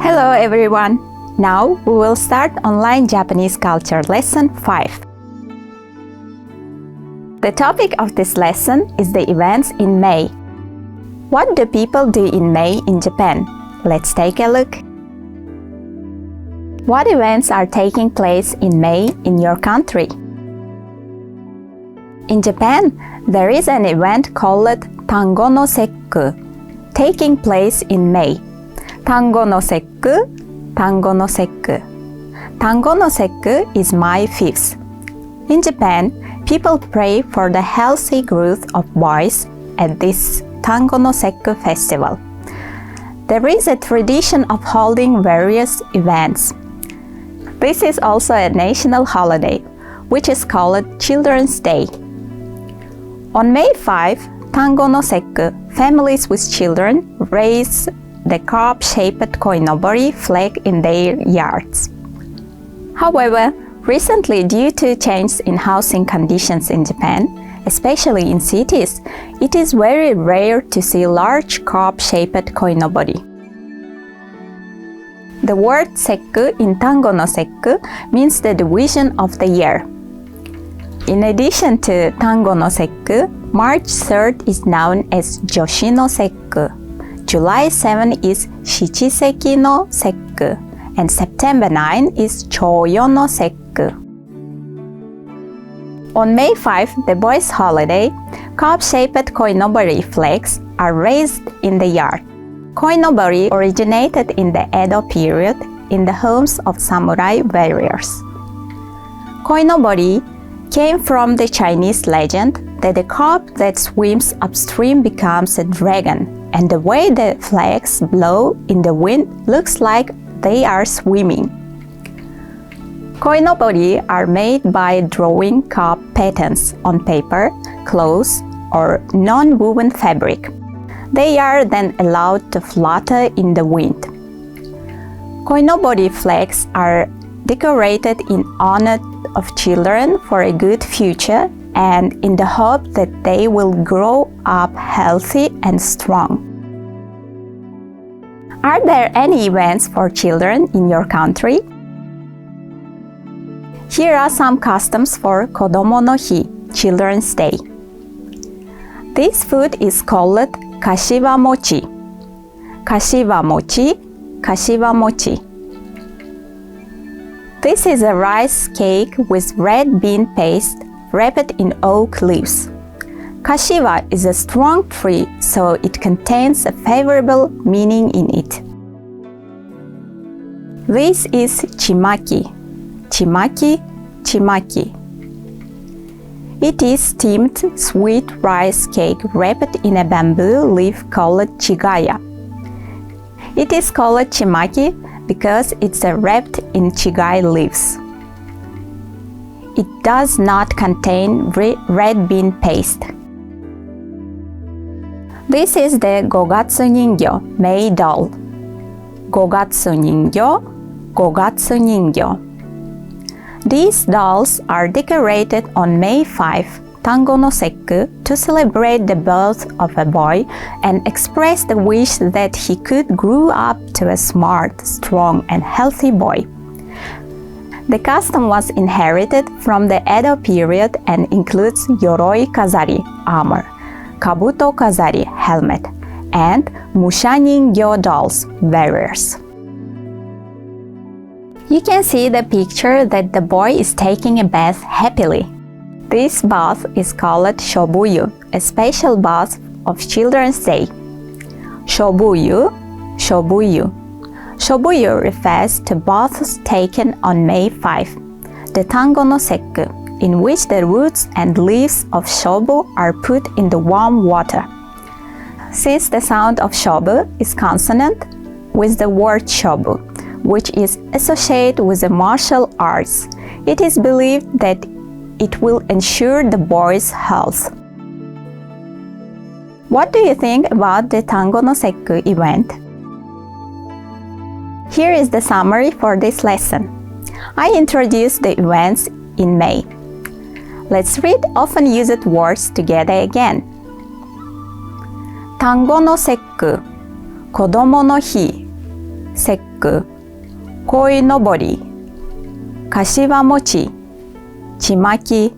Hello everyone! Now we will start online Japanese culture lesson 5. The topic of this lesson is the events in May. What do people do in May in Japan? Let's take a look. What events are taking place in May in your country? In Japan, there is an event called Tango no Sekku, taking place in May. Tango no Sekku, Tango no Sekku. Tango no Sekku is May 5th. In Japan, people pray for the healthy growth of boys at this Tango no Sekku festival. There is a tradition of holding various events. This is also a national holiday, which is called Children's Day. On May 5, Tango no Sekku, families with children raise the carp-shaped koinobori flag in their yards. However, recently, due to changes in housing conditions in Japan, especially in cities, it is very rare to see large carp-shaped koinobori. The word sekku in Tango no Sekku means the division of the year. In addition to Tango no Sekku, March 3rd is known as Joshi no Sekku. July 7 is Shichiseki no Sekku, and September 9 is Choyo no Sekku. On May 5, the boys' holiday, carp-shaped koinobori flags are raised in the yard. Koinobori originated in the Edo period in the homes of samurai warriors. Koinobori came from the Chinese legend that the carp that swims upstream becomes a dragon, and the way the flags blow in the wind looks like they are swimming. Koinobori are made by drawing carp patterns on paper, cloth, or non-woven fabric. They are then allowed to flutter in the wind. Koinobori flags are decorated in honor of children for a good future and in the hope that they will grow up healthy and strong. Are there any events for children in your country? Here are some customs for Kodomo no Hi, Children's Day. This food is called kashiwa mochi. Kashiwa mochi, kashiwa mochi. This is a rice cake with red bean paste wrapped in oak leaves. Kashiwa is a strong tree, so it contains a favorable meaning in it. This is chimaki. Chimaki, chimaki. It is steamed sweet rice cake wrapped in a bamboo leaf called chigaya. It is called chimaki because it's wrapped in chigai leaves. It does not contain red bean paste. This is the Gogatsu Ningyo, May doll. Gogatsu Ningyo, Gogatsu Ningyo. These dolls are decorated on May 5, Tango no Sekku, to celebrate the birth of a boy and express the wish that he could grow up to a smart, strong, and healthy boy. The custom was inherited from the Edo period and includes yoroi kazari, armor, kabuto kazari, helmet, and musha ningyo dolls, warriors. You can see the picture that the boy is taking a bath happily. This bath is called shobuyu, a special bath of Children's Day. Shobuyu, shobuyu. Shobuyu refers to baths taken on May 5, the Tango no Sekku, in which the roots and leaves of shobu are put in the warm water. Since the sound of shobu is consonant with the word shobu, which is associated with the martial arts, it is believed that it will ensure the boy's health. What do you think about the Tango no Sekku event? Here is the summary for this lesson. I introduced the events in May. Let's read often used words together again. Tango no Sekku, Kodomo no Hi, 節句、鯉のぼり、柏餅、ちまき、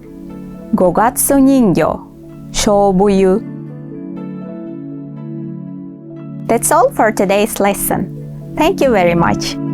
5月人形、菖蒲湯。That's all for today's lesson. Thank you very much.